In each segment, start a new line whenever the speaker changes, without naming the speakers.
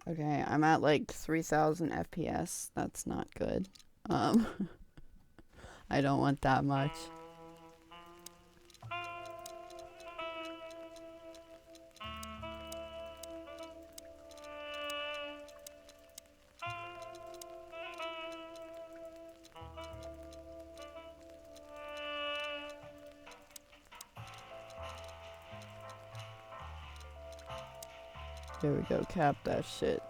Okay, I'm at like 3,000 FPS. That's not good. Um, I don't want that much. Here we go, cap that shit.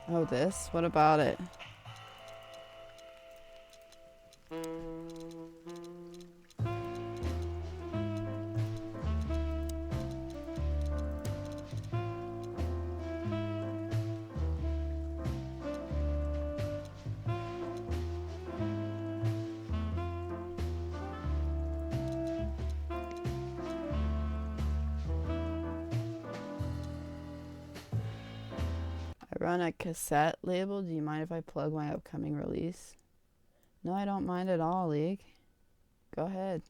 Oh, this? What about it? I run a cassette label. Do you mind if I plug my upcoming release? No, I don't mind at all, League. Go ahead.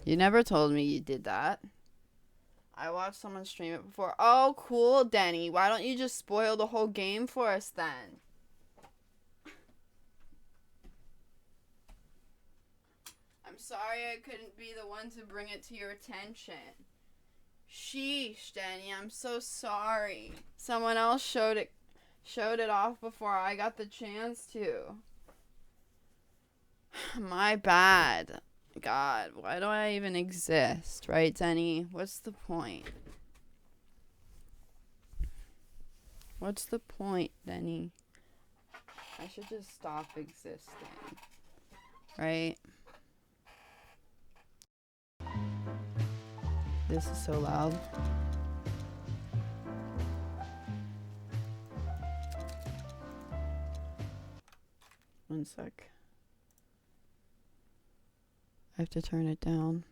You never told me you did that. I watched someone stream it before. Oh, cool, Denny. Why don't you just spoil the whole game for us then? I'm sorry I couldn't be the one to bring it to your attention. Sheesh, Denny. I'm so sorry. Someone else showed it off before I got the chance to. My bad. God, why do I even exist? Right, Denny? What's the point? What's the point, Denny? I should just stop existing. Right? This is so loud. One sec. I have to turn it down.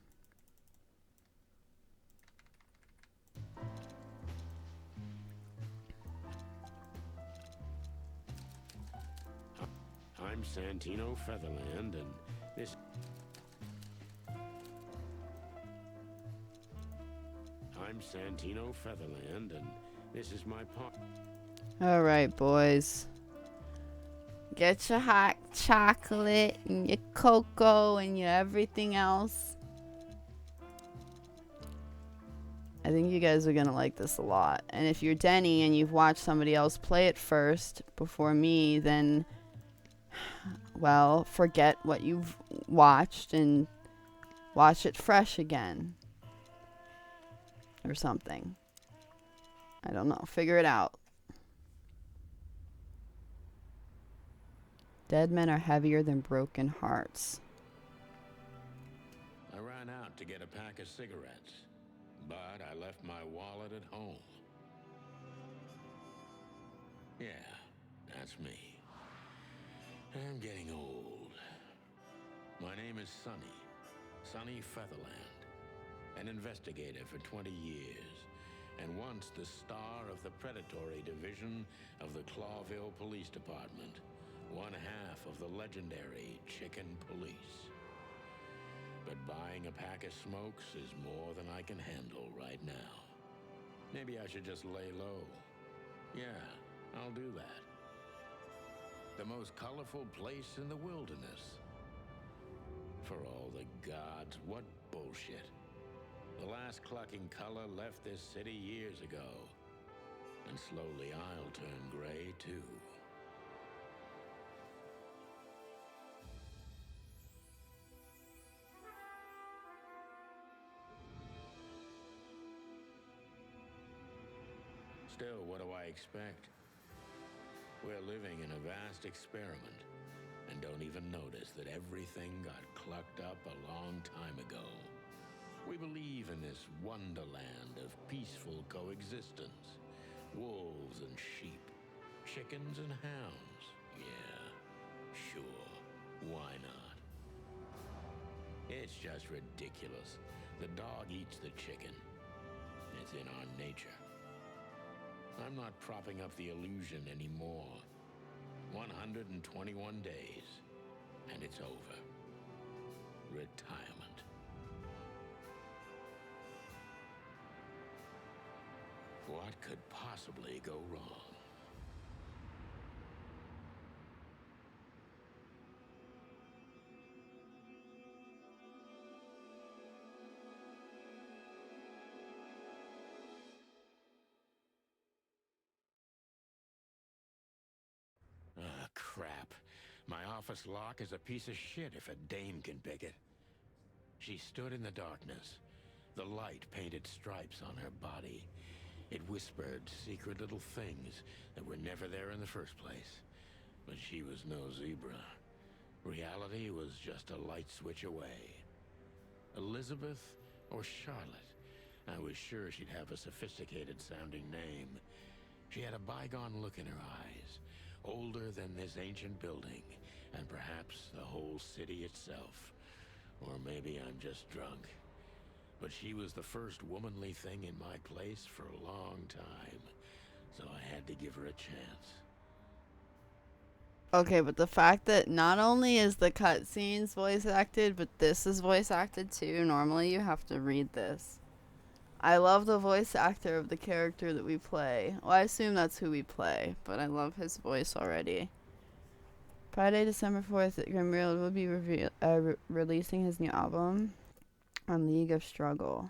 I'm Santino Featherland, and this... I'm Santino Featherland, and this is my part.
All right, boys. Get your hot chocolate and your cocoa and your everything else. I think you guys are going to like this a lot. And if you're Denny and you've watched somebody else play it first before me, then, well, forget what you've watched and watch it fresh again. Or something. I don't know. Figure it out. Dead men are heavier than broken hearts.
I ran out to get a pack of cigarettes, but I left my wallet at home. Yeah, that's me. I'm getting old. My name is Sonny Featherland, an investigator for 20 years, and once the star of the predatory division of the Clawville Police Department, one half of the legendary Chicken Police. But buying a pack of smokes is more than I can handle right now. Maybe I should just lay low. Yeah, I'll do that. The most colorful place in the wilderness. For all the gods, what bullshit. The last clucking color left this city years ago. And slowly I'll turn gray too. Still, what do I expect? We're living in a vast experiment, and don't even notice that everything got clucked up a long time ago. We believe in this wonderland of peaceful coexistence. Wolves and sheep, chickens and hounds. Yeah, sure, why not? It's just ridiculous. The dog eats the chicken. It's in our nature. I'm not propping up the illusion anymore. 121 days, and it's over. Retirement. What could possibly go wrong? Ah, crap. My office lock is a piece of shit if a dame can pick it. She stood in the darkness. The light painted stripes on her body. It whispered secret little things that were never there in the first place. But she was no zebra. Reality was just a light switch away. Elizabeth or Charlotte? I was sure she'd have a sophisticated-sounding name. She had a bygone look in her eyes, older than this ancient building, and perhaps the whole city itself. Or maybe I'm just drunk. But she was the first womanly thing in my place for a long time, so I had to give her a chance.
Okay, but the fact that not only is the cutscenes voice acted, but this is voice acted too. Normally you have to read this. I love the voice actor of the character that we play. Well, I assume that's who we play, but I love his voice already. Friday, December 4th, Grimbeard will be releasing his new album on League of Struggle.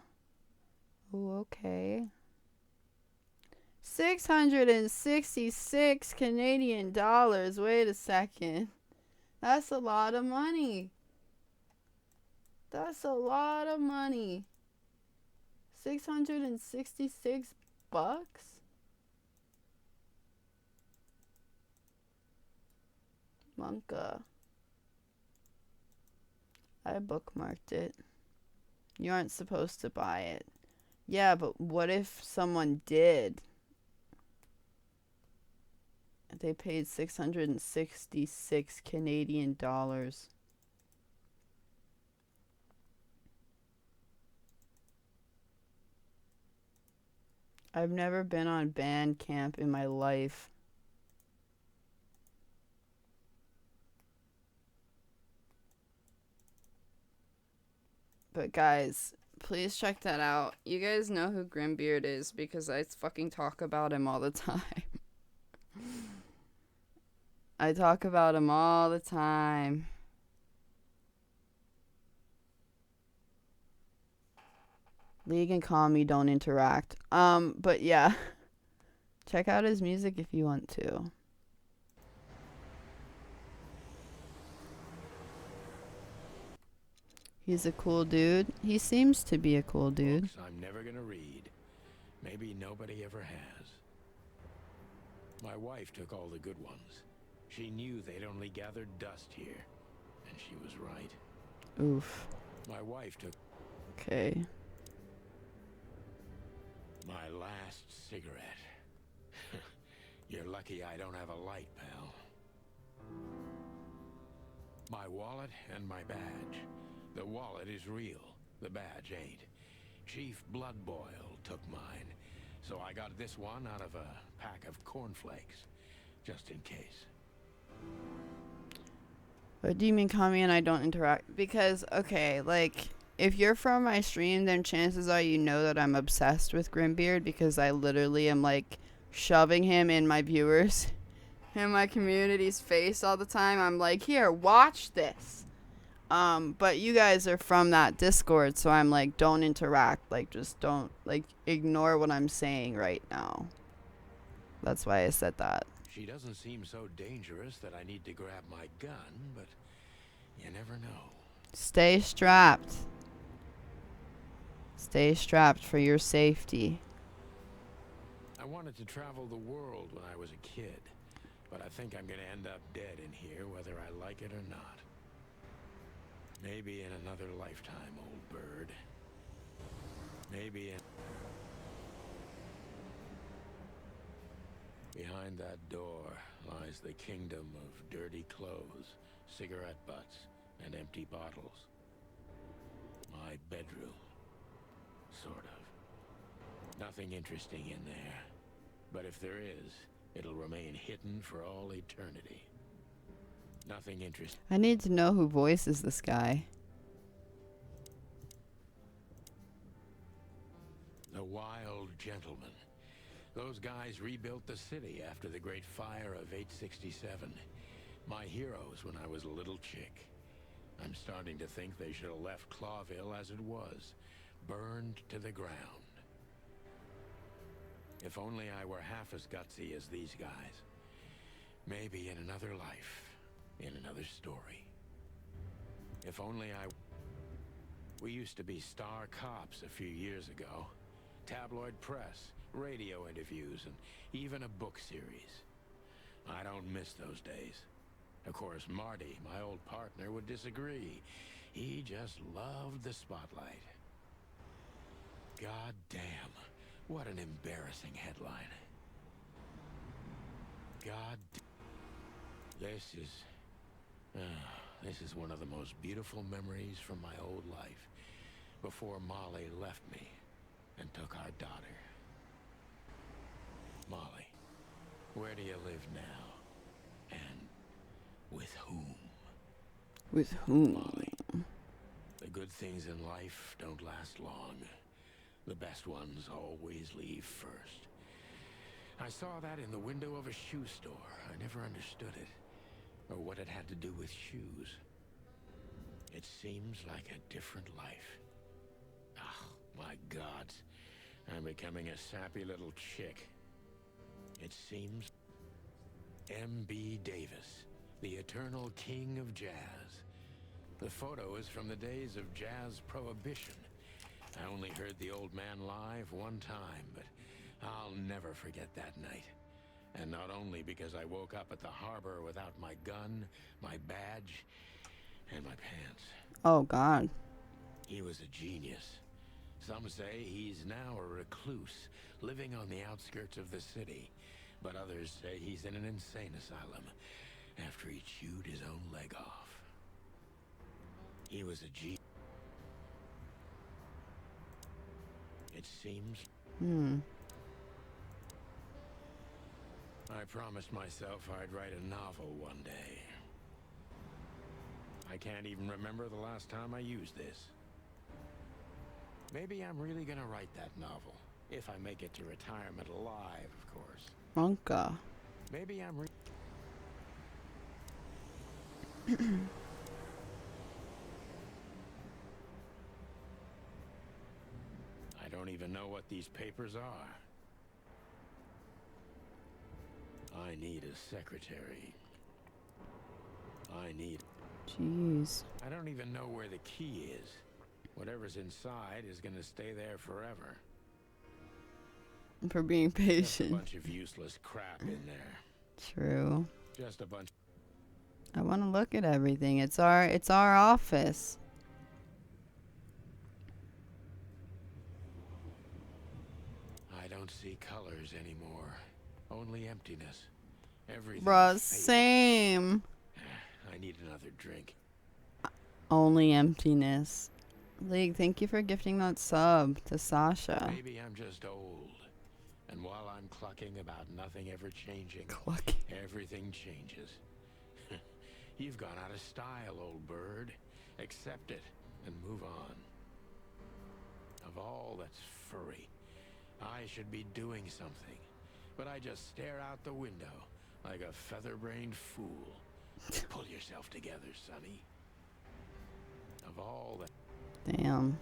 Oh, okay. 666 Canadian dollars. Wait a second. That's a lot of money. That's a lot of money. 666 bucks? Monka. I bookmarked it. You aren't supposed to buy it. Yeah, but what if someone did? They paid 666 Canadian dollars. I've never been on Bandcamp in my life. But guys, please check that out. You guys know who Grimbeard is because I fucking talk about him all the time. I talk about him all the time. League and Kami don't interact. But yeah. Check out his music if you want to. He's a cool dude. He seems to be a cool dude.
Books I'm never gonna read. Maybe nobody ever has. My wife took all the good ones. She knew they'd only gathered dust here. And she was right.
Oof.
My wife took...
Okay.
my last cigarette. You're lucky I don't have a light, pal. My wallet and my badge. The wallet is real. The badge ain't. Chief Bloodboil took mine. So I got this one out of a pack of cornflakes. Just in case.
What do you mean Kami and I don't interact? Because, okay, like, if you're from my stream, then chances are you know that I'm obsessed with Grimbeard because I literally am, like, shoving him in my viewers, in my community's face all the time. I'm like, here, watch this. But you guys are from that Discord, so I'm like, don't interact. Like, just don't, like, ignore what I'm saying right now. That's why I said that.
She doesn't seem so dangerous that I need to grab my gun, but you never know.
Stay strapped. Stay strapped for your safety.
I wanted to travel the world when I was a kid, but I think I'm gonna end up dead in here whether I like it or not. Maybe in another lifetime, old bird. Maybe in... Behind that door lies the kingdom of dirty clothes, cigarette butts, and empty bottles. My bedroom. Sort of. Nothing interesting in there. But if there is, it'll remain hidden for all eternity. Nothing interesting.
I need to know who voices this guy.
The Wild Gentleman. Those guys rebuilt the city after the Great Fire of 867. My heroes when I was a little chick. I'm starting to think they should have left Clawville as it was, burned to the ground. If only I were half as gutsy as these guys. Maybe in another life, in another story. If only We used to be star cops a few years ago. Tabloid press, radio interviews, and even a book series. I don't miss those days. Of course, Marty, my old partner, would disagree. He just loved the spotlight. God damn, what an embarrassing headline. This is one of the most beautiful memories from my old life, before Molly left me and took our daughter. Molly, where do you live now? And with whom?
With whom?
Molly, the good things in life don't last long. The best ones always leave first. I saw that in the window of a shoe store. I never understood it, or what it had to do with shoes. It seems like a different life. Oh, my God. I'm becoming a sappy little chick. It seems... M.B. Davis, the eternal king of jazz. The photo is from the days of jazz prohibition. I only heard the old man live one time, but I'll never forget that night. And not only because I woke up at the harbor without my gun, my badge, and my pants.
Oh, God.
He was a genius. Some say he's now a recluse, living on the outskirts of the city. But others say he's in an insane asylum after he chewed his own leg off. He was a genius. It seems... I promised myself I'd write a novel one day. I can't even remember the last time I used this. Maybe I'm really gonna write that novel. If I make it to retirement alive, of course.
Monka.
Maybe I'm I don't even know what these papers are. I need a secretary.
Jeez.
I don't even know where the key is. Whatever's inside is gonna stay there forever.
For being
Just a
patient.
bunch of useless crap in there.
True.
Just a bunch.
I want to look at everything. It's our office.
I don't see colors anymore. Only emptiness. Everything.
Bruh,
faded.
same.
I need another drink.
Only emptiness. League, thank you for gifting that sub to Sasha.
Maybe I'm just old. And while I'm clucking about nothing ever changing,
Cluck.
everything changes. You've gone out of style, old bird. Accept it and move on. Of all that's furry, I should be doing something. But I just stare out the window like a feather-brained fool. Pull yourself together, Sonny. Of all that...
Damn.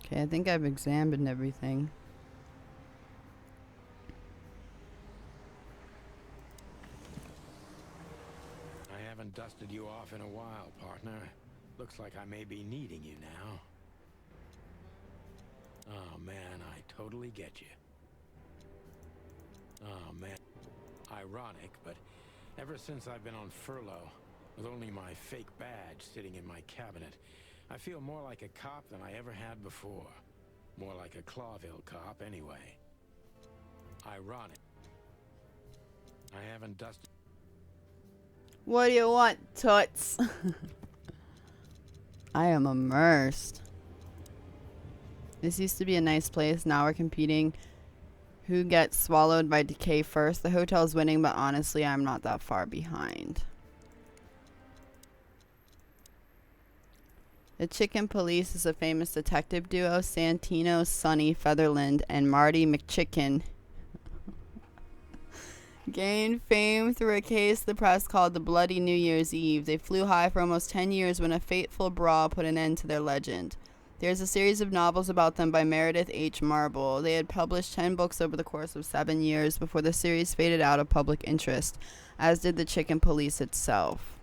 Okay, I think I've examined everything.
I haven't dusted you off in a while, partner. Looks like I may be needing you now. Oh, man, I totally get you. Oh, man. Ironic, but ever since I've been on furlough, with only my fake badge sitting in my cabinet, I feel more like a cop than I ever had before. More like a Clawville cop, anyway. Ironic. I haven't dusted...
What do you want, toots? I am immersed. This used to be a nice place. Now we're competing. Who gets swallowed by decay first? The hotel's winning, but honestly, I'm not that far behind. The Chicken Police is a famous detective duo, Santino, Sonny Featherland, and Marty McChicken. Gained fame through a case the press called the Bloody New Year's Eve. They flew high for almost 10 years when a fateful brawl put an end to their legend. There's a series of novels about them by Meredith H. Marble. They had published 10 books over the course of 7 years before the series faded out of public interest, as did the Chicken Police itself.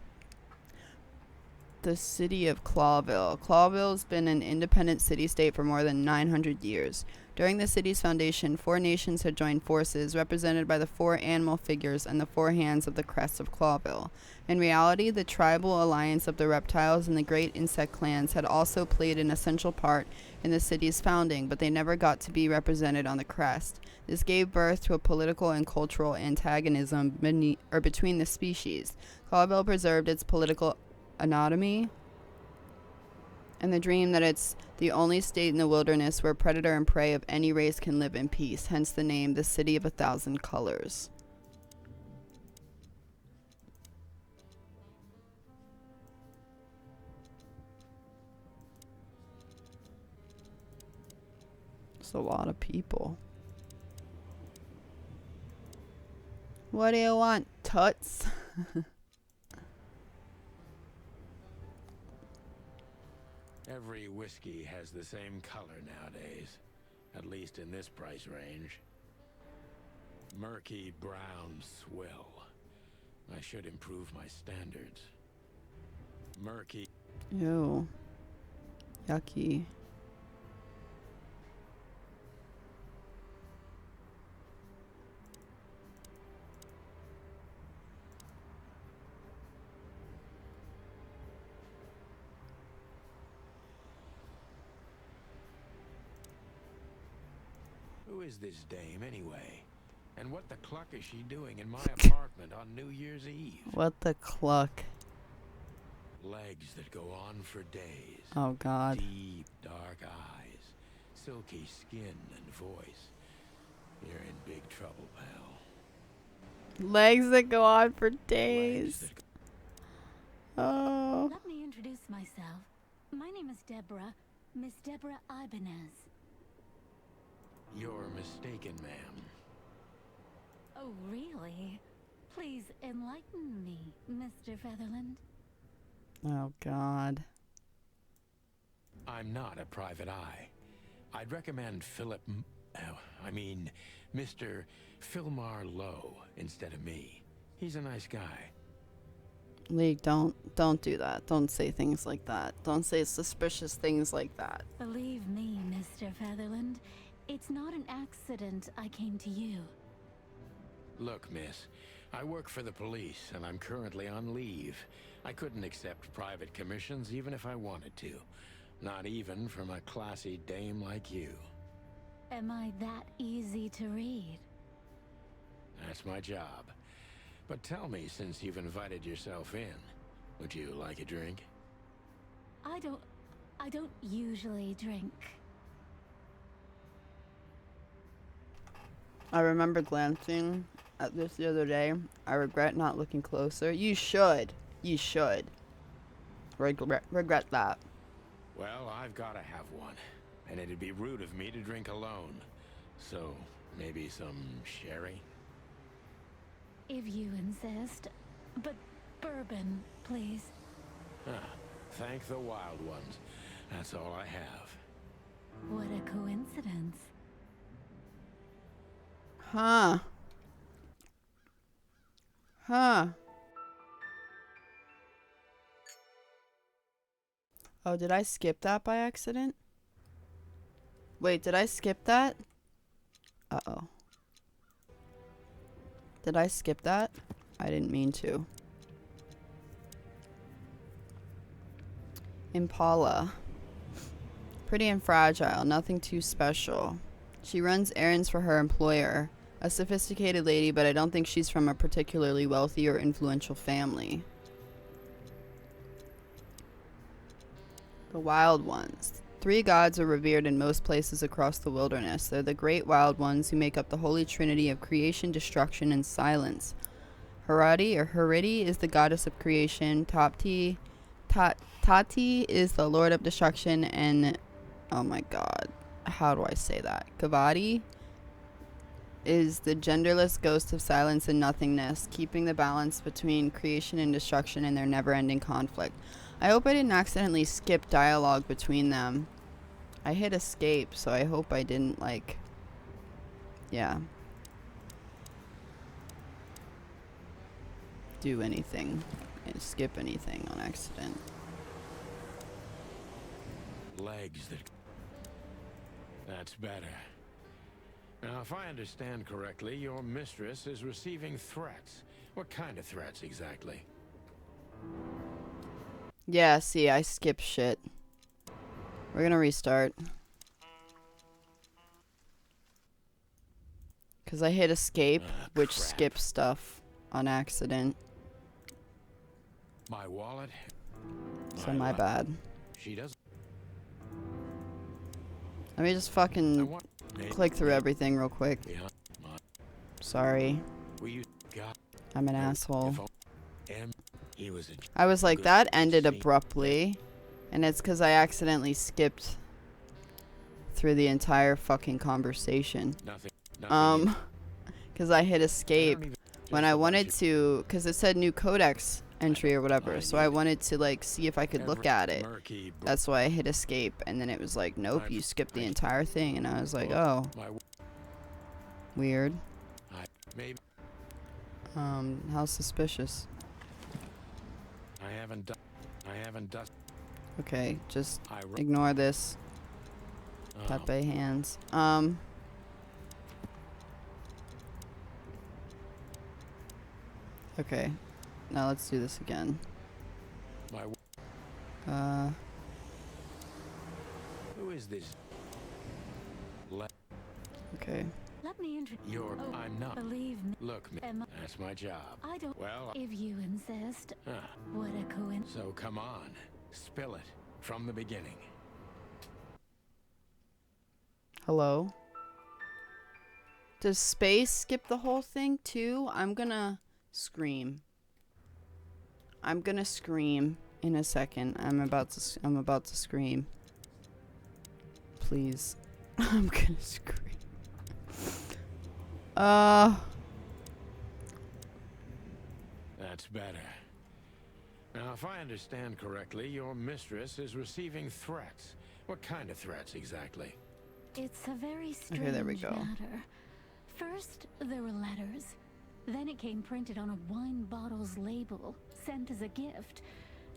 The city of Clawville. Clawville's been an independent city-state for more than 900 years. During the city's foundation, 4 nations had joined forces, represented by the 4 animal figures and the 4 hands of the crest of Clawville. In reality, the tribal alliance of the reptiles and the great insect clans had also played an essential part in the city's founding, but they never got to be represented on the crest. This gave birth to a political and cultural antagonism between the species. Clawville preserved its political autonomy and the dream that it's the only state in the wilderness where predator and prey of any race can live in peace, hence the name, the City of 1,000 Colors. It's a lot of people. What do you want, Toots?
Every whiskey has the same color nowadays, at least in this price range. Murky brown swill. I should improve my standards. Murky.
Ew. Yucky.
Who is this dame anyway? And what the cluck is she doing in my apartment on New Year's Eve?
What the cluck?
Legs that go on for days.
Oh, God.
Deep, dark eyes. Silky skin and voice. You're in big trouble, pal.
Legs that go on for
Legs
days.
that
Oh.
Let me introduce myself. My name is Deborah, Miss Deborah Ibanez.
You're mistaken, ma'am.
Oh, really? Please enlighten me, Mr. Featherland.
Oh, God.
I'm not a private eye. I'd recommend Mr. Philmar Lowe instead of me. He's a nice guy.
League, don't do that. Don't say things like that. Don't say suspicious things like that.
Believe me, Mr. Featherland, it's not an accident I came to you.
Look, miss, I work for the police, and I'm currently on leave. I couldn't accept private commissions even if I wanted to. Not even from a classy dame like you.
Am I that easy to read?
That's my job. But tell me, since you've invited yourself in, would you like a drink?
I don't usually drink.
I remember glancing at this the other day. I regret not looking closer. You should. You should. Regret that.
Well, I've got to have one. And it'd be rude of me to drink alone. So, maybe some sherry?
If you insist. But bourbon, please.
Thank the wild ones. That's all I have.
What a coincidence.
Huh. Oh, did I skip that by accident? Wait, did I skip that? Uh-oh. Did I skip that? I didn't mean to. Impala. Pretty and fragile, nothing too special. She runs errands for her employer. A sophisticated lady, but I don't think she's from a particularly wealthy or influential family. The Wild Ones. 3 gods are revered in most places across the wilderness. They're the great wild ones who make up the holy trinity of creation, destruction, and silence. Harati, or Hariti, is the goddess of creation. Tapti Tati is the Lord of Destruction, and oh my god, how do I say that? Kavadi is the genderless ghost of silence and nothingness, keeping the balance between creation and destruction in their never-ending conflict. I hope I didn't accidentally skip dialogue between them. I hit escape, so I hope I didn't, like, yeah, do anything, skip anything on accident.
Legs that... That's better. Now, if I understand correctly, your mistress is receiving threats. What kind of threats, exactly?
Yeah, see, I skipped shit. We're gonna restart. Because I hit escape, which
Crap.
skips stuff on accident.
My wallet?
So my bad.
She doesn't...
Let me just
I
fucking
want...
click through everything real quick.
Behind my...
Sorry.
We used... God...
I'm an asshole.
He was a...
I was like,
good
that
to
ended
see.
abruptly. And it's because I accidentally skipped through the entire fucking conversation.
Nothing.
Because I hit
I
escape
don't even-
when
just
I
a bunch
wanted
of
to, because it said new codex entry or whatever.
I
So I
need
wanted to, like, see if I could look
every
at it.
murky br-
That's why I hit escape, and then it was like, nope, you skipped the entire thing, and I was like, oh,
My...
weird.
Maybe...
How suspicious.
I haven't done...
Okay, just
I...
ignore this.
Oh,
Pepe hands. Okay, now let's do this again.
my... Who is this?
Okay.
Let me introduce.
You're...
Oh,
I'm not...
believe me.
Look,
Emma.
that's my job.
I don't.
Well...
If you insist.
Ah,
What a coincidence.
so come on. Spill it. From the beginning.
Hello? Does space skip the whole thing too? I'm gonna scream. I'm gonna scream in a second. I'm about to scream. Please. I'm gonna scream.
That's better. Now, if I understand correctly, your mistress is receiving threats. What kind of threats, exactly?
It's a very strange
Okay, there we go.
matter. First, there were letters. Then it came printed on a wine bottle's label, sent as a gift.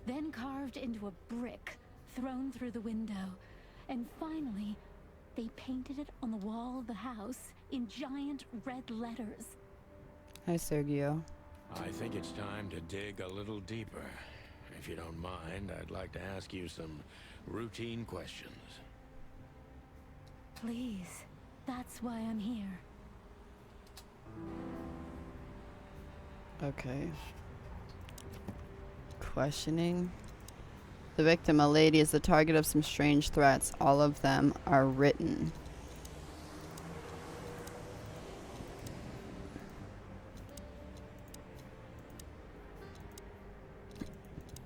Then carved into a brick, thrown through the window. And finally, they painted it on the wall of the house in giant red letters.
Hi, Sergio.
I think it's time to dig a little deeper. If you don't mind, I'd like to ask you some routine questions.
Please, that's why I'm here.
Okay. Questioning. The victim, a lady, is the target of some strange threats. All of them are written.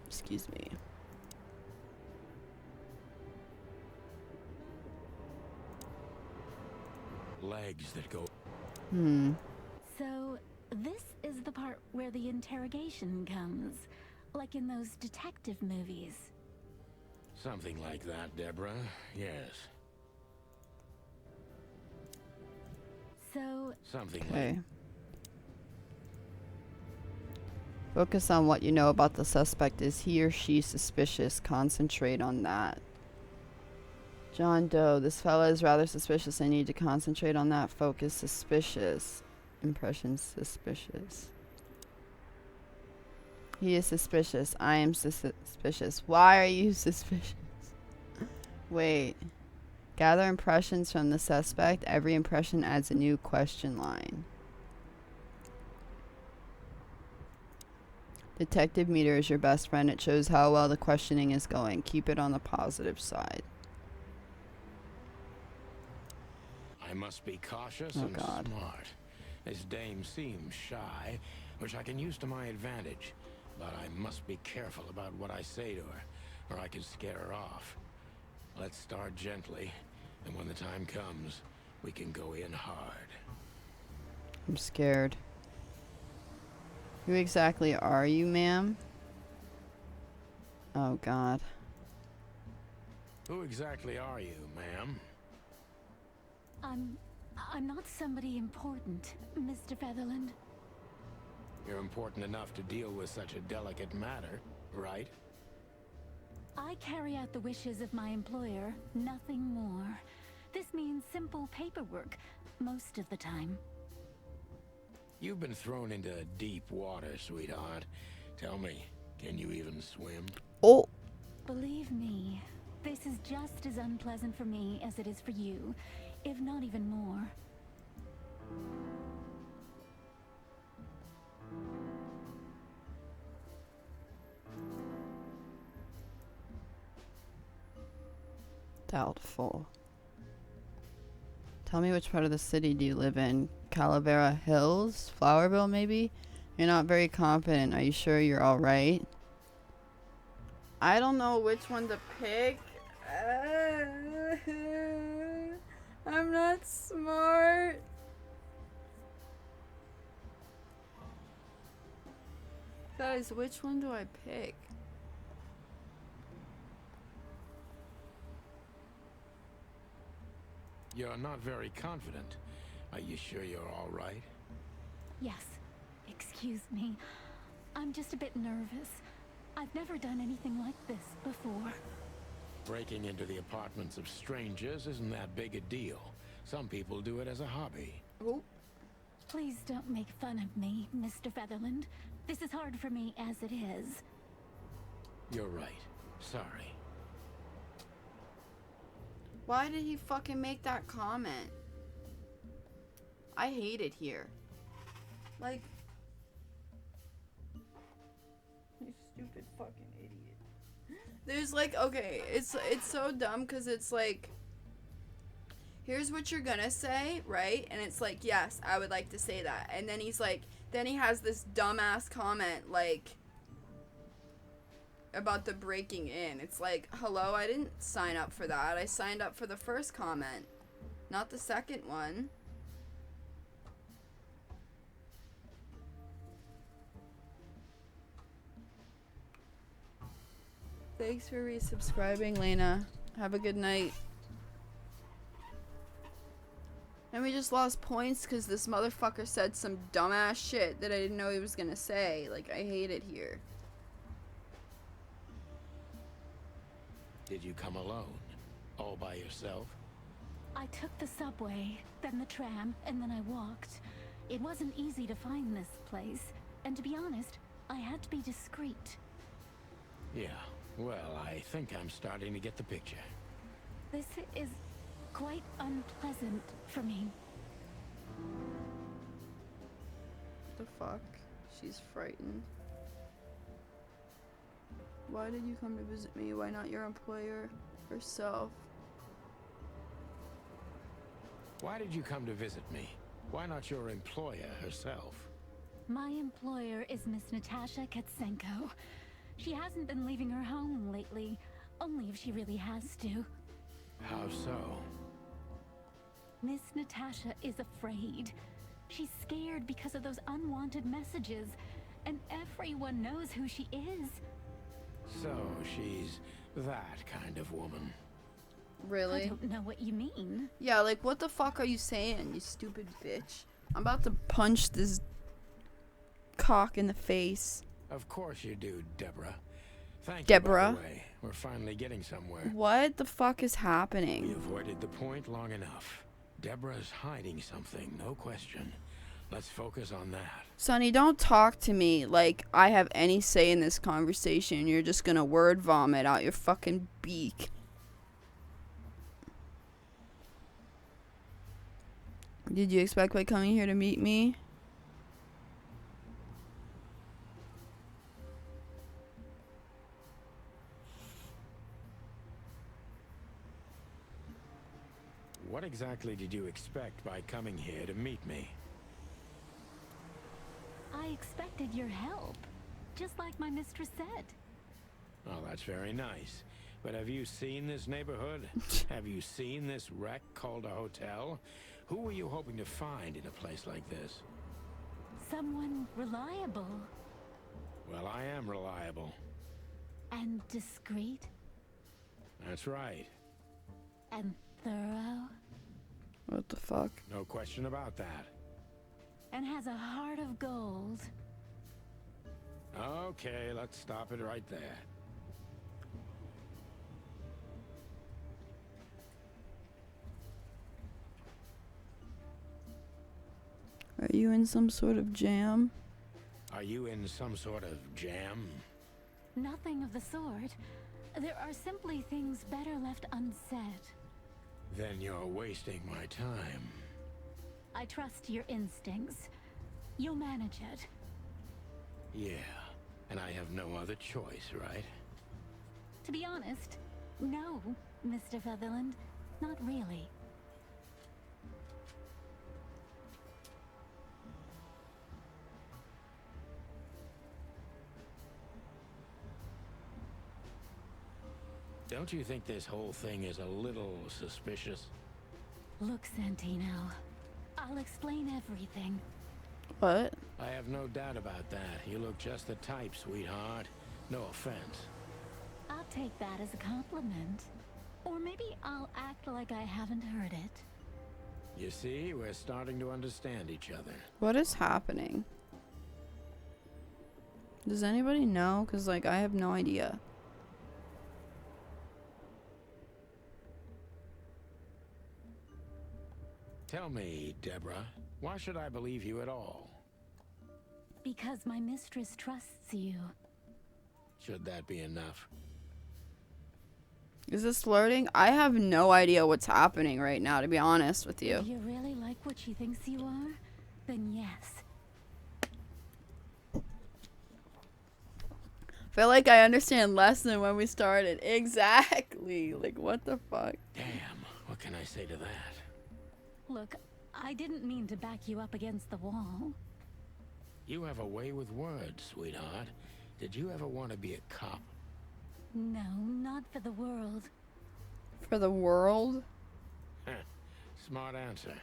Excuse me.
Legs that go...
So, this is the part where the interrogation comes. Like in those detective movies.
Something like that, Deborah. Yes.
So,
Something like...
Okay. Focus on what you know about the suspect. Is he or she suspicious? Concentrate on that. John Doe. This fella is rather suspicious. I need to concentrate on that. Focus. Suspicious. Impression suspicious. He is suspicious. I am suspicious. Why are you suspicious? Wait. Gather impressions from the suspect. Every impression adds a new question line. Detective meter is your best friend. It shows how well the questioning is going. Keep it on the positive side.
I must be cautious
Oh,
and
God.
smart. This dame seems shy, which I can use to my advantage. but I must be careful about what I say to her, or I could scare her off. Let's start gently, and when the time comes, we can go in hard.
I'm scared. Who exactly are you, ma'am? Oh, God.
Who exactly are you, ma'am?
I'm not somebody important, Mr. Featherland.
You're important enough to deal with such a delicate matter, right?
I carry out the wishes of my employer, nothing more. This means simple paperwork, most of the time.
You've been thrown into deep water, sweetheart. Tell me, can you even swim?
Oh!
Believe me, this is just as unpleasant for me as it is for you, if not even more.
Doubtful. Tell me, which part of the city do you live in? Calavera Hills? Flowerville, maybe? You're not very confident. Are you sure you're alright? I don't know which one to pick. I'm not smart. Guys, which one do I pick?
You're not very confident. Are you sure you're all right?
Yes, excuse me. I'm just a bit nervous. I've never done anything like this before.
Breaking into the apartments of strangers isn't that big a deal. Some people do it as a hobby.
Oh.
Please don't make fun of me, Mr. Featherland. This is hard for me as it is.
You're right. Sorry.
Why did he fucking make that comment? I hate it here. Like, you stupid fucking idiot. There's like, okay, it's so dumb because it's like, here's what you're gonna say, right? And it's like, yes, I would like to say that. And then he's like, then he has this dumbass comment like about the breaking in. It's like, hello, I didn't sign up for that. I signed up for the first comment, not the second one. Thanks for resubscribing, Lena. Have a good night. And we just lost points because this motherfucker said some dumbass shit that I didn't know he was gonna say. Like, I hate it here.
Did you come alone? All by yourself?
I took the subway, then the tram, and then I walked. It wasn't easy to find this place, and to be honest, I had to be discreet.
Yeah, well, I think I'm starting to get the picture.
This is quite unpleasant for me.
The fuck? She's frightened. Why did you come to visit me? Why not your employer herself?
Why did you come to visit me? Why not your employer herself?
My employer is Miss Natasha Katsenko. She hasn't been leaving her home lately, only if she really has to.
How so?
Miss Natasha is afraid. She's scared because of those unwanted messages, and everyone knows who she is.
So she's that kind of woman.
Really?
I don't know what you mean.
Yeah, like, what the fuck are you saying, you stupid bitch? I'm about to punch this cock in the face.
Of course you do, Deborah. Thank
Deborah?
you, by the way. We're finally getting somewhere.
What the fuck is
We
happening?
avoided the point long enough. Deborah's hiding something, no question. Let's focus on that.
Sonny, don't talk to me like I have any say in this conversation. You're just gonna word vomit out your fucking beak. Did you expect by coming here to meet me?
What exactly did you expect by coming here to meet me?
I expected your help. just like my mistress said.
Oh, that's very nice. But have you seen this neighborhood? Have you seen this wreck called a hotel? Who were you hoping to find in a place like this?
Someone reliable
Well, I am reliable.
and discreet
That's right.
and thorough
What the fuck?
No question about that.
and has a heart of gold.
Okay, let's stop it right there.
Are you in some sort of jam?
Are you in some sort of jam?
Nothing of the sort. There are simply things better left unsaid.
Then you're wasting my time.
I trust your instincts. You'll manage it.
Yeah, and I have no other choice, right?
To be honest, no, Mr. Featherland. Not really.
Don't you think this whole thing is a little suspicious?
Look, Santino. I'll explain everything.
What?
I have no doubt about that. You look just the type, sweetheart. No offense.
I'll take that as a compliment. Or maybe I'll act like I haven't heard it.
You see, we're starting to understand each other.
What is happening? Does anybody know? Because, like, I have no idea.
Tell me, Deborah, why should I believe you at all?
Because my mistress trusts you.
Should that be enough?
Is this flirting? I have no idea what's happening right now, to be honest with you.
If you really like what she thinks you are, then yes.
Feel like I understand less than when we started. Exactly. Like, what the fuck?
Damn, what can I say to that?
Look, I didn't mean to back you up against the wall.
You have a way with words, sweetheart. Did you ever want to be a cop?
No, not for the world.
For the world?
Heh, smart answer.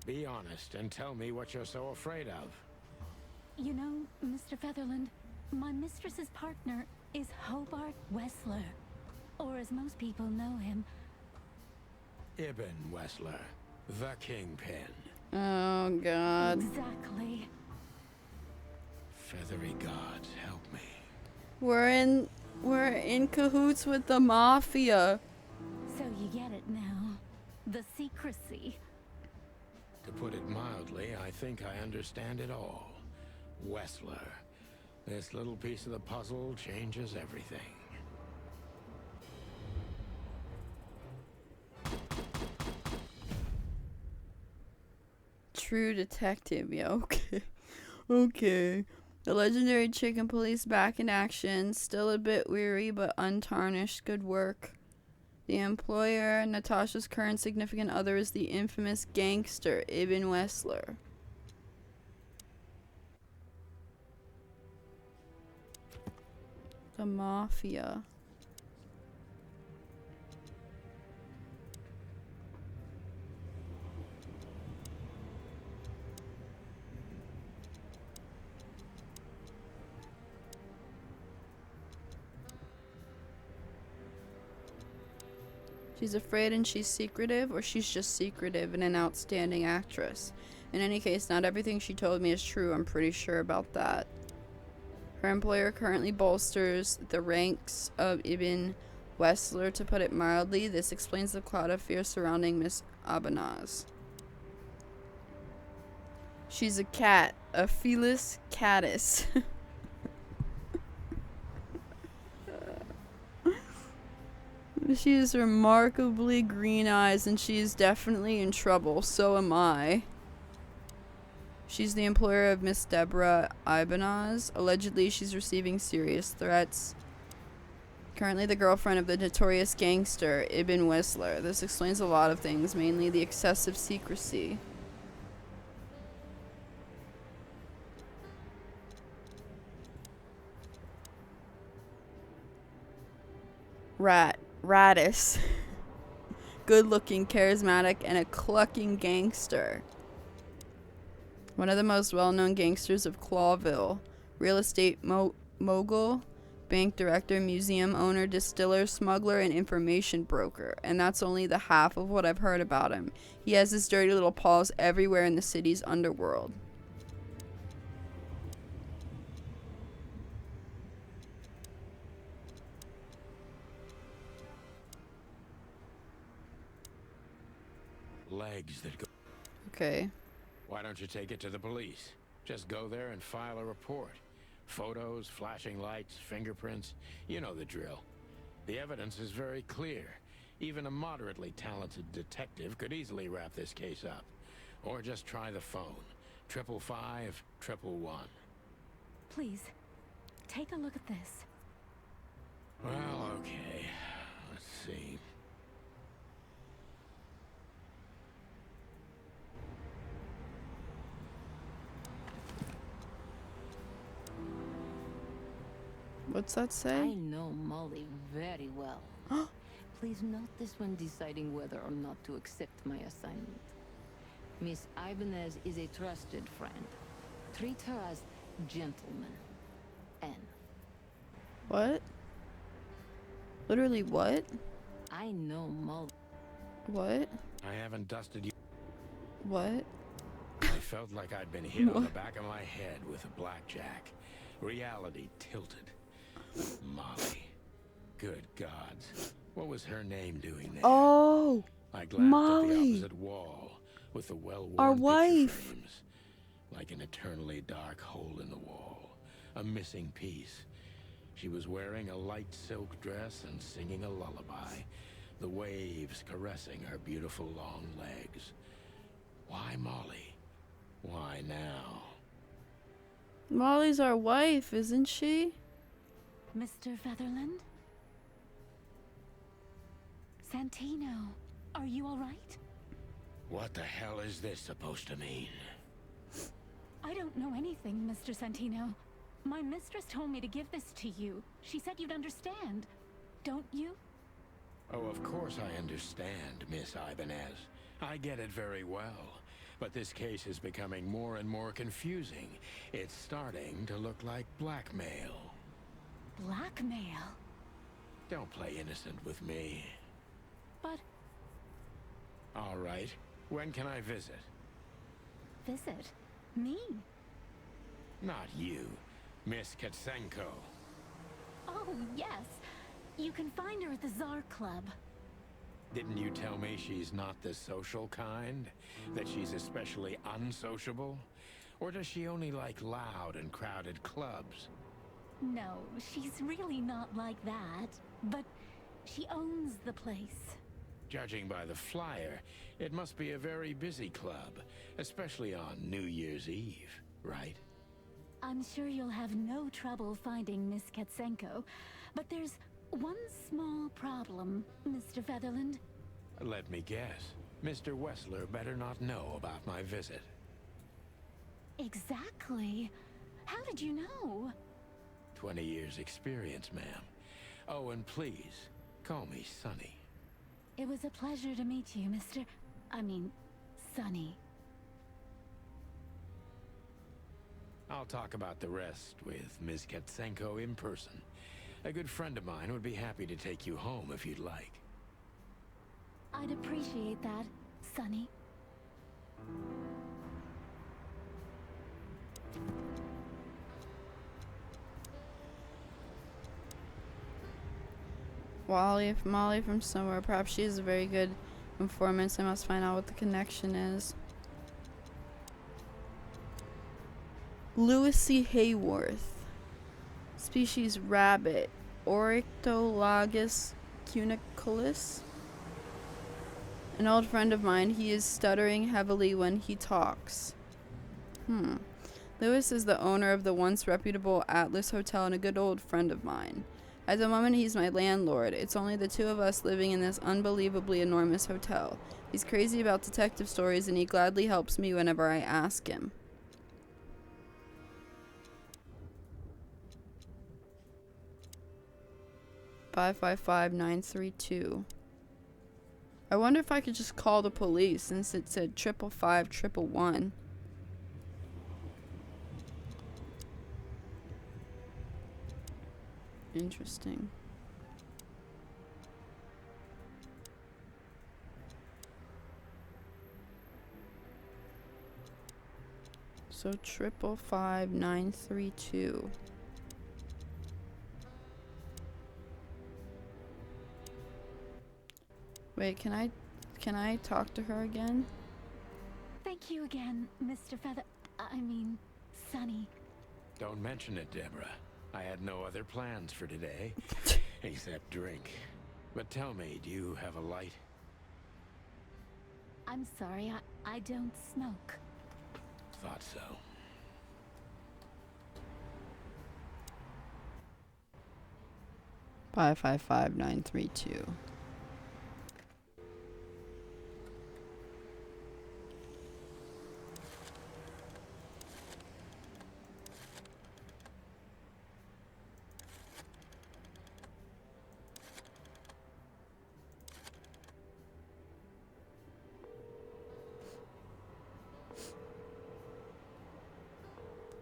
Be honest and tell me what you're so afraid of.
You know, Mr. Featherland, my mistress's partner is Hobart Wessler. Or as most people know him,
Ibn Wessler, the Kingpin.
Oh, God.
exactly.
Feathery gods, help me.
We're in cahoots with the mafia.
So you get it now. The secrecy.
To put it mildly, I think I understand it all. Wessler. This little piece of the puzzle changes everything.
True detective. Yeah, okay. Okay. The legendary chicken police back in action. Still a bit weary, but untarnished. Good work. The employer, Natasha's current significant other, is the infamous gangster, Ibn Wessler. The mafia. She's afraid and she's secretive, or she's just secretive and an outstanding actress. In any case, not everything she told me is true. I'm pretty sure about that. Her employer currently bolsters the ranks of Ibn Wessler, to put it mildly. This explains the cloud of fear surrounding Miss Abanaz. She's a cat, a Felis catus. She has remarkably green eyes, and she is definitely in trouble. So am I. She's the employer of Miss Deborah Ibanez. Allegedly, she's receiving serious threats. Currently the girlfriend of the notorious gangster, Ibn Wessler. This explains a lot of things, mainly the excessive secrecy. Radis. Good-looking, charismatic, and a clucking gangster. One of the most well-known gangsters of Clawville. Real estate mogul, bank director, museum owner, distiller, smuggler, and information broker. And that's only the half of what I've heard about him. He has his dirty little paws everywhere in the city's underworld.
Legs that go...
Okay.
Why don't you take it to the police? Just go there and file a report. Photos, flashing lights, fingerprints. You know the drill. The evidence is very clear. Even a moderately talented detective could easily wrap this case up. Or just try the phone. 555-111.
Please, take a look at this.
Well, okay. Let's see.
What's that
I
say?
know Molly very well. Please note this when deciding whether or not to accept my assignment. Miss Ibanez is a trusted friend. Treat her as gentleman. N.
What? Literally what?
I know Molly.
What?
I haven't dusted you.
What?
I felt like I'd been hit on the back of my head with a blackjack. Reality tilted. Molly. Good gods. What was her name doing there?
Oh,
I glanced at the
Molly.
opposite wall with the well-worn
Our
picture
wife.
frames. Like an eternally dark hole in the wall. A missing piece. She was wearing a light silk dress and singing a lullaby. The waves caressing her beautiful long legs. Why Molly? Why now?
Molly's our wife, isn't she?
Mr. Featherland? Santino, are you all right?
What the hell is this supposed to mean?
I don't know anything, Mr. Santino. My mistress told me to give this to you. She said you'd understand. Don't you?
Oh, of course I understand, Miss Ibanez. I get it very well. But this case is becoming more and more confusing. It's starting to look like blackmail.
Blackmail?
Don't play innocent with me.
But
All right. When can I visit?
visit me?
Not you, Miss Katsenko.
Oh, yes. You can find her at the Tsar Club.
Didn't you tell me she's not the social kind? That she's especially unsociable? Or does she only like loud and crowded clubs?
No, she's really not like that. But she owns the place.
Judging by the flyer, it must be a very busy club, especially on New Year's Eve, right?
I'm sure you'll have no trouble finding Miss Katsenko, but there's one small problem, Mr. Featherland.
Let me guess. Mr. Wessler better not know about my visit.
Exactly. How did you know?
20 years experience, ma'am. Oh, and please, call me Sonny.
It was a pleasure to meet you, Sonny.
I'll talk about the rest with Ms. Katsenko in person. A good friend of mine would be happy to take you home if you'd like.
I'd appreciate that, Sonny.
Molly from somewhere. Perhaps she is a very good informant, so I must find out what the connection is. Louis C. Hayworth. Species rabbit. Oryctolagus cuniculus. An old friend of mine. He is stuttering heavily when he talks. Louis is the owner of the once reputable Atlas Hotel and a good old friend of mine. At the moment, he's my landlord. It's only the two of us living in this unbelievably enormous hotel. He's crazy about detective stories, and he gladly helps me whenever I ask him. 555932. I wonder if I could just call the police since it said 555 Interesting. So 555932. Wait, can I talk to her again?
Thank you again, Mr. Sonny.
Don't mention it, Deborah. I had no other plans for today, except drink. But tell me, do you have a light?
I'm sorry, I don't smoke.
Thought so.
Five 55932.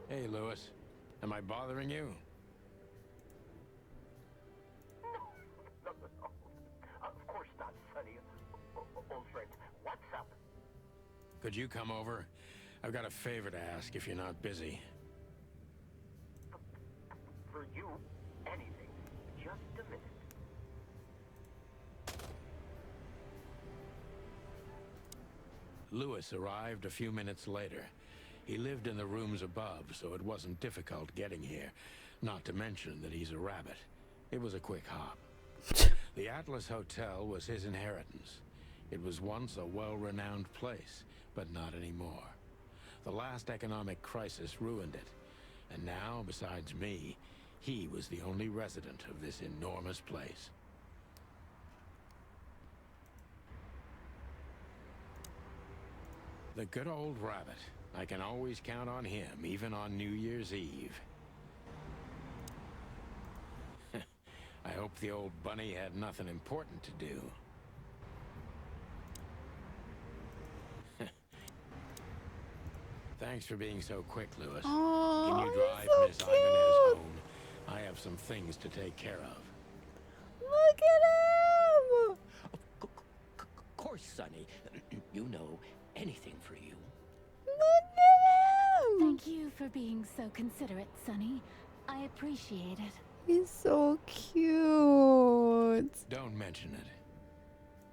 Hey, Lewis. Am I bothering you?
No, of course not, Sonny. Old friend, what's up?
Could you come over? I've got a favor to ask if you're not busy.
For you, anything. Just a minute.
Lewis arrived a few minutes later. He lived in the rooms above, so it wasn't difficult getting here. Not to mention that he's a rabbit. It was a quick hop. The Atlas Hotel was his inheritance. It was once a well-renowned place, but not anymore. The last economic crisis ruined it. And now, besides me, he was the only resident of this enormous place. The good old rabbit. I can always count on him, even on New Year's Eve. I hope the old bunny had nothing important to do. Thanks for being so quick, Lewis.
Oh,
Can you drive
so
Miss
cute.
Ibanez home? I have some things to take care of.
Look at him!
Of course, Sonny. You know, anything for you.
Look at him!
Thank you for being so considerate, Sonny. I appreciate it.
He's so cute.
Don't mention it.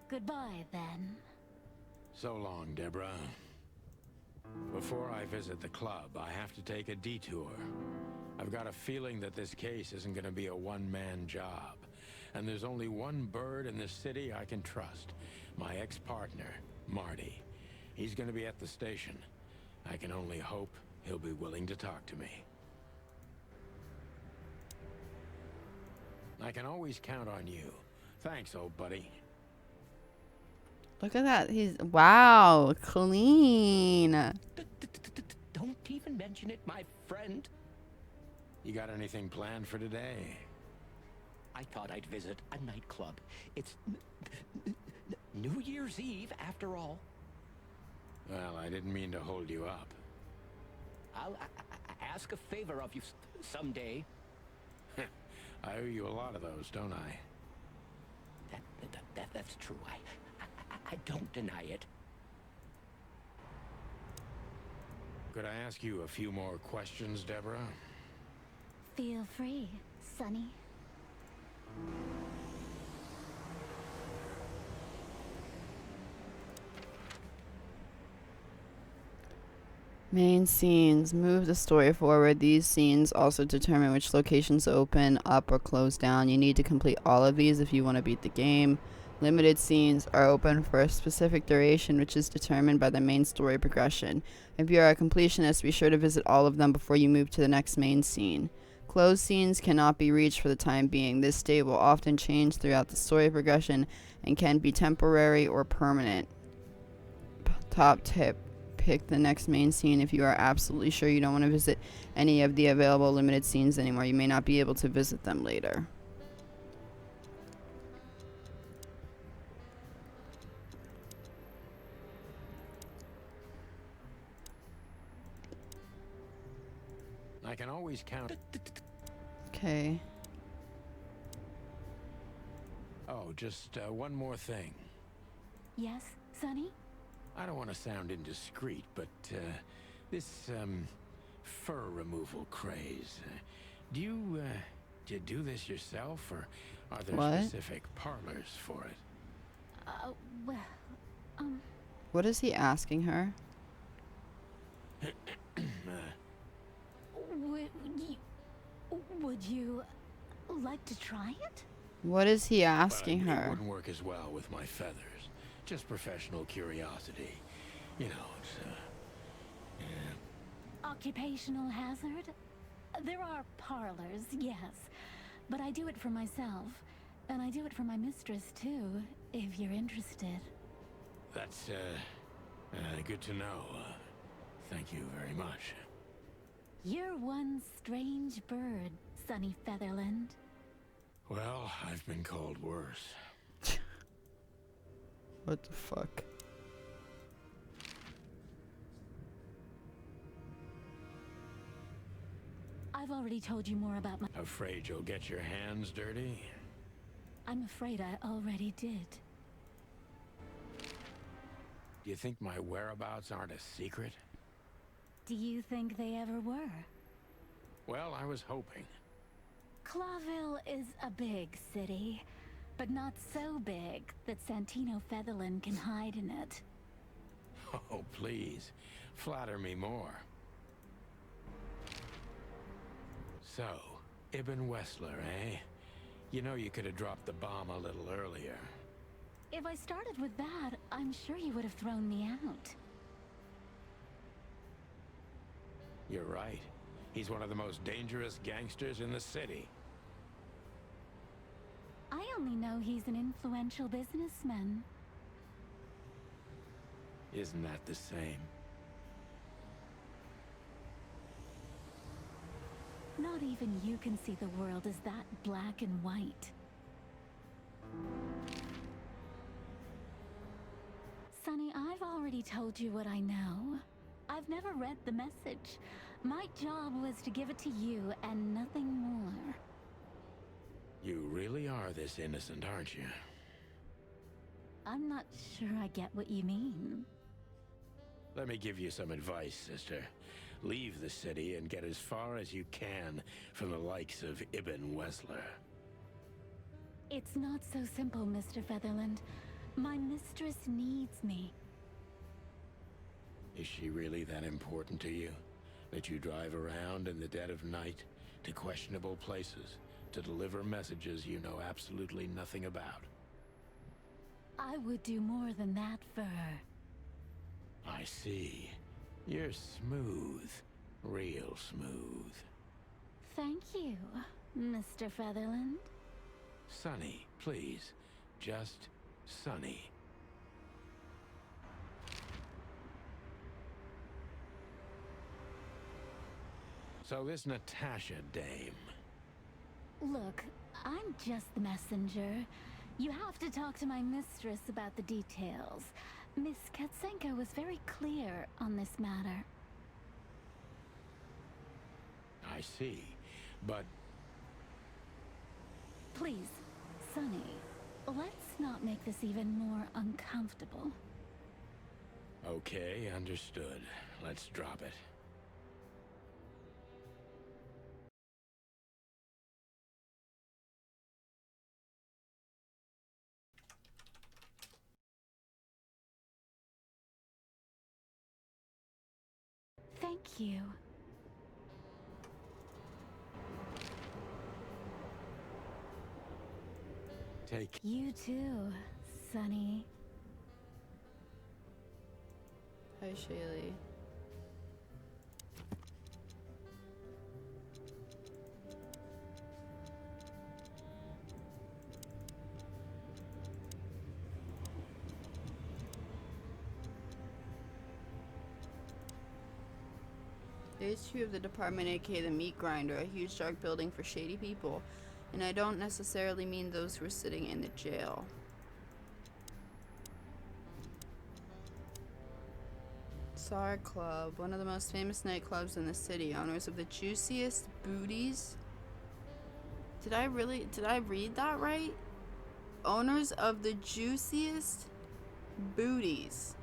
Goodbye, then.
So long, Deborah. Before I visit the club, I have to take a detour. I've got a feeling that this case isn't going to be a one-man job. And there's only one bird in this city I can trust. My ex-partner, Marty. He's going to be at the station. I can only hope he'll be willing to talk to me. I can always count on you. Thanks, old buddy.
Look at that. He's wow, clean.
Don't even mention it, my friend.
You got anything planned for today?
I thought I'd visit a nightclub. It's New Year's Eve, after all.
Well, I didn't mean to hold you up.
I'll ask a favor of you someday.
I owe you a lot of those, don't I?
That's true. I don't deny it.
Could I ask you a few more questions, Deborah?
Feel free, Sonny.
Main scenes. Move the story forward. These scenes also determine which locations open up or close down. You need to complete all of these if you want to beat the game. Limited scenes are open for a specific duration, which is determined by the main story progression. If you are a completionist, be sure to visit all of them before you move to the next main scene. Closed scenes cannot be reached for the time being. This state will often change throughout the story progression and can be temporary or permanent. Top tip. Pick the next main scene if you are absolutely sure you don't want to visit any of the available limited scenes anymore. You may not be able to visit them later.
can always count.
Okay.
Oh, just one more thing.
Yes, Sonny?
I don't want to sound indiscreet, but this fur removal craze. Do you do this yourself, or are there
What?
specific parlors for it?
Well,
What is he asking her?
would you like to try it?
What is he
But
asking
it
her?
wouldn't work as well with my feathers. Just professional curiosity. You know, it's
Occupational hazard? There are parlors, yes. But I do it for myself. And I do it for my mistress, too, if you're interested.
that's good to know. Thank you very much.
You're one strange bird, Sonny Featherland.
Well, I've been called worse.
What the fuck?
I've already told you more about my...
Afraid you'll get your hands dirty?
I'm afraid I already did.
Do you think my whereabouts aren't a secret?
Do you think they ever were?
Well, I was hoping.
Clawville is a big city, but not so big that Santino Featherland can hide in it.
Oh, please. Flatter me more. So, Ibn Wessler, eh? You know you could have dropped the bomb a little earlier.
If I started with that, I'm sure you would have thrown me out.
You're right. He's one of the most dangerous gangsters in the city.
I only know he's an influential businessman.
Isn't that the same?
Not even you can see the world as that black and white. Sonny, I've already told you what I know. I've never read the message. My job was to give it to you and nothing more.
You really are this innocent, aren't you?
I'm not sure I get what you mean.
Let me give you some advice, sister. Leave the city and get as far as you can from the likes of Ibn Wessler.
It's not so simple, Mr. Featherland. My mistress needs me.
Is she really that important to you? That you drive around in the dead of night to questionable places to deliver messages you know absolutely nothing about?
I would do more than that for her.
I see. You're smooth. Real smooth.
Thank you, Mr. Featherland.
Sonny, please. Just Sonny. So this Natasha dame.
Look, I'm just the messenger. You have to talk to my mistress about the details. Miss Katsenko was very clear on this matter.
I see. But
Please, Sonny, let's not make this even more uncomfortable.
okay, understood. Let's drop it.
Thank you.
Take
You too, Sonny.
Hi, Shaylee. The HQ of the department, aka the meat grinder, a huge dark building for shady people. And I don't necessarily mean those who are sitting in the jail. Bazaar Club, one of the most famous nightclubs in the city, owners of the juiciest booties. Did I read that right? Owners of the juiciest booties.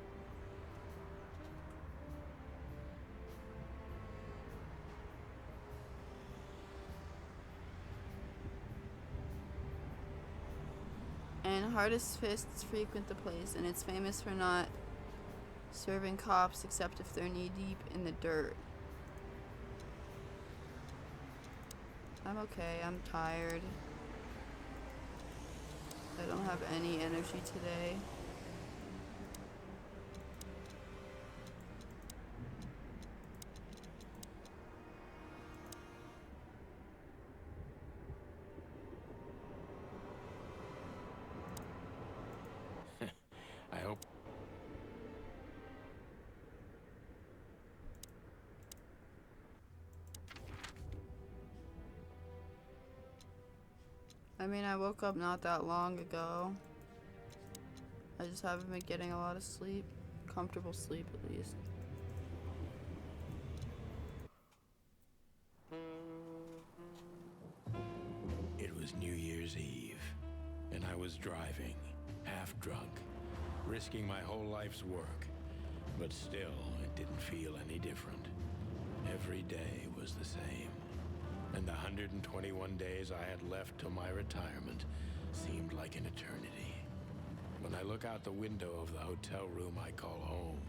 And hardest fists frequent the place, and it's famous for not serving cops except if they're knee deep in the dirt. I'm okay, I'm tired. I don't have any energy today.
I hope.
I mean, I woke up not that long ago. I just haven't been getting a lot of sleep. Comfortable sleep, at least.
It was New Year's Eve, and I was driving, half drunk, risking my whole life's work. But still, it didn't feel any different. Every day was the same. And the 121 days I had left till my retirement seemed like an eternity. When I look out the window of the hotel room I call home,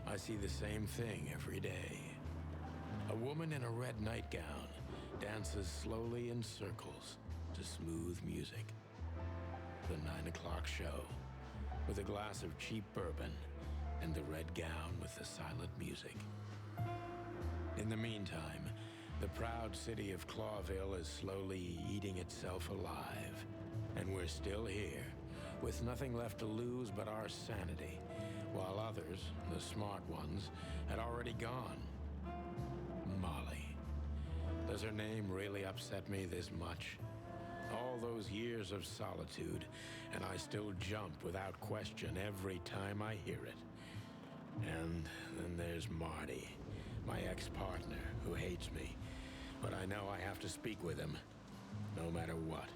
I see the same thing every day. A woman in a red nightgown dances slowly in circles to smooth music. The 9 o'clock show, with a glass of cheap bourbon and the red gown with the silent music. In the meantime, the proud city of Clawville is slowly eating itself alive. And we're still here, with nothing left to lose but our sanity, while others, the smart ones, had already gone. Molly. Does her name really upset me this much? All those years of solitude, and I still jump without question every time I hear it. And then there's Marty, my ex-partner, who hates me. But I know I have to speak with him, no matter what.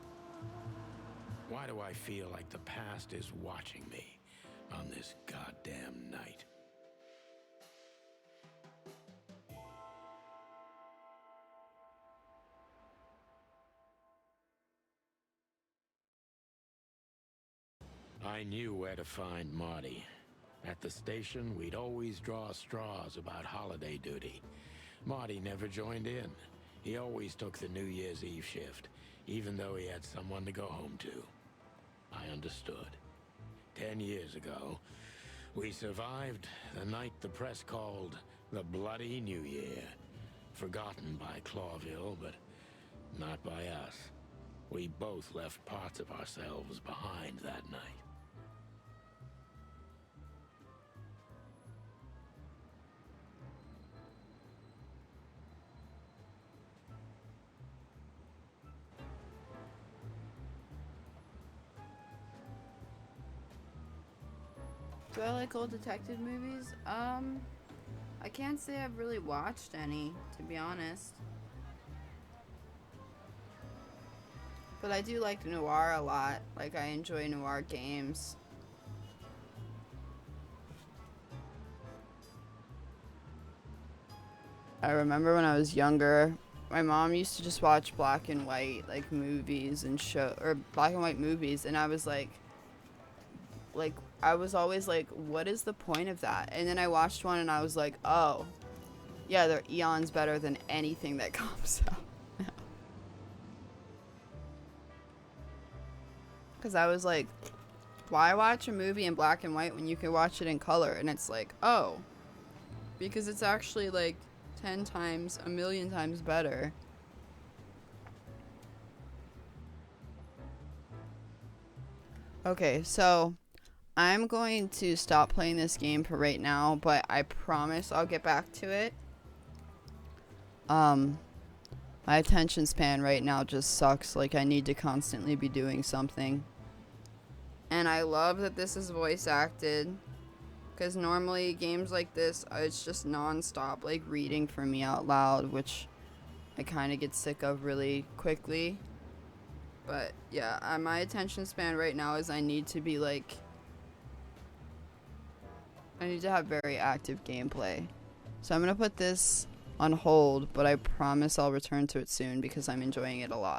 Why do I feel like the past is watching me on this goddamn night? I knew where to find Marty. At the station, we'd always draw straws about holiday duty. Marty never joined in. He always took the New Year's Eve shift, even though he had someone to go home to. I understood. 10 years ago, we survived the night the press called the Bloody New Year. Forgotten by Clawville, but not by us. We both left parts of ourselves behind that night.
Do I like old detective movies? I can't say I've really watched any, to be honest. But I do like noir a lot. Like, I enjoy noir games. I remember when I was younger, my mom used to just watch black and white, like, movies and or black and white movies, and I was like, I was always like, what is the point of that? And then I watched one and I was like, oh, yeah, they're eons better than anything that comes out now. Because I was like, why watch a movie in black and white when you can watch it in color? And it's like, oh, because it's actually like 10 times, a million times better. Okay, so I'm going to stop playing this game for right now, but I promise I'll get back to it. My attention span right now just sucks. Like, I need to constantly be doing something. And I love that this is voice acted, Because normally games like this, it's just non-stop, like, reading for me out loud, which I kind of get sick of really quickly. But, yeah, my attention span right now is I need to be, like... I need to have very active gameplay. So I'm going to put this on hold, but I promise I'll return to it soon because I'm enjoying it a lot.